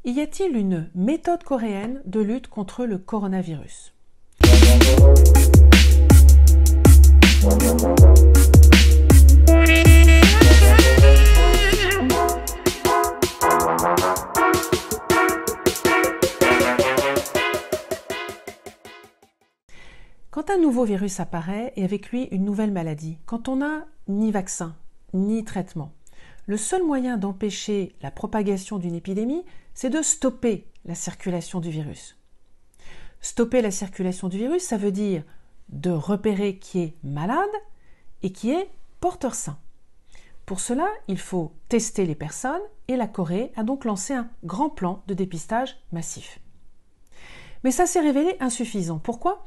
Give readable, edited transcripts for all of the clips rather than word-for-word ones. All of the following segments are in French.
Y a-t-il une méthode coréenne de lutte contre le coronavirus? Quand un nouveau virus apparaît et avec lui une nouvelle maladie, quand on n'a ni vaccin, ni traitement, le seul moyen d'empêcher la propagation d'une épidémie, c'est de stopper la circulation du virus. Stopper la circulation du virus, ça veut dire de repérer qui est malade et qui est porteur sain. Pour cela, il faut tester les personnes et la Corée a donc lancé un grand plan de dépistage massif. Mais ça s'est révélé insuffisant. Pourquoi ?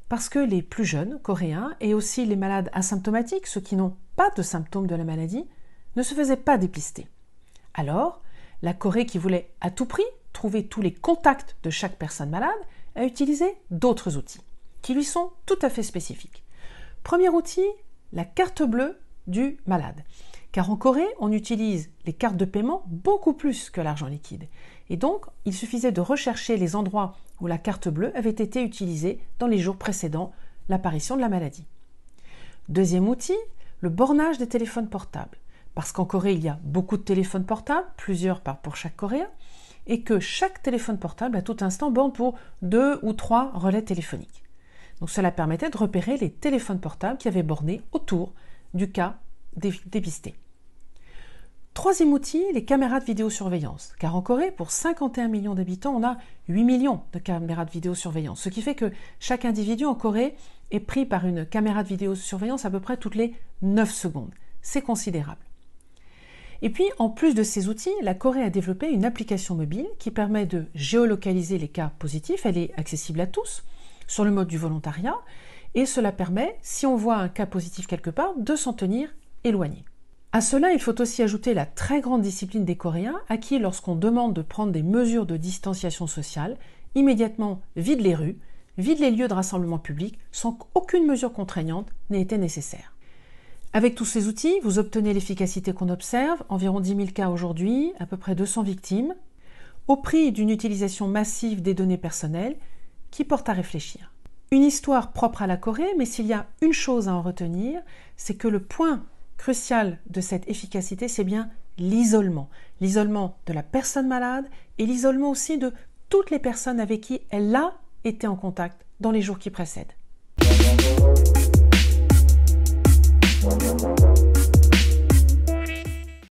Parce que les plus jeunes coréens et aussi les malades asymptomatiques, ceux qui n'ont pas de symptômes de la maladie, ne se faisaient pas dépister. Alors, la Corée, qui voulait à tout prix trouver tous les contacts de chaque personne malade, a utilisé d'autres outils qui lui sont tout à fait spécifiques. Premier outil, la carte bleue du malade. Car en Corée, on utilise les cartes de paiement beaucoup plus que l'argent liquide. Et donc, il suffisait de rechercher les endroits où la carte bleue avait été utilisée dans les jours précédant l'apparition de la maladie. Deuxième outil, le bornage des téléphones portables. Parce qu'en Corée, il y a beaucoup de téléphones portables, plusieurs pour chaque Coréen, et que chaque téléphone portable à tout instant borne pour 2 ou 3 relais téléphoniques. Donc cela permettait de repérer les téléphones portables qui avaient borné autour du cas dépisté. Troisième outil, les caméras de vidéosurveillance. Car en Corée, pour 51 millions d'habitants, on a 8 millions de caméras de vidéosurveillance. Ce qui fait que chaque individu en Corée est pris par une caméra de vidéosurveillance à peu près toutes les 9 secondes. C'est considérable. Et puis, en plus de ces outils, la Corée a développé une application mobile qui permet de géolocaliser les cas positifs. Elle est accessible à tous sur le mode du volontariat. Et cela permet, si on voit un cas positif quelque part, de s'en tenir éloigné. À cela, il faut aussi ajouter la très grande discipline des Coréens à qui, lorsqu'on demande de prendre des mesures de distanciation sociale, immédiatement vident les rues, vident les lieux de rassemblement public sans qu'aucune mesure contraignante n'ait été nécessaire. Avec tous ces outils, vous obtenez l'efficacité qu'on observe, environ 10 000 cas aujourd'hui, à peu près 200 victimes, au prix d'une utilisation massive des données personnelles qui porte à réfléchir. Une histoire propre à la Corée, mais s'il y a une chose à en retenir, c'est que le point crucial de cette efficacité, c'est bien l'isolement. L'isolement de la personne malade et l'isolement aussi de toutes les personnes avec qui elle a été en contact dans les jours qui précèdent.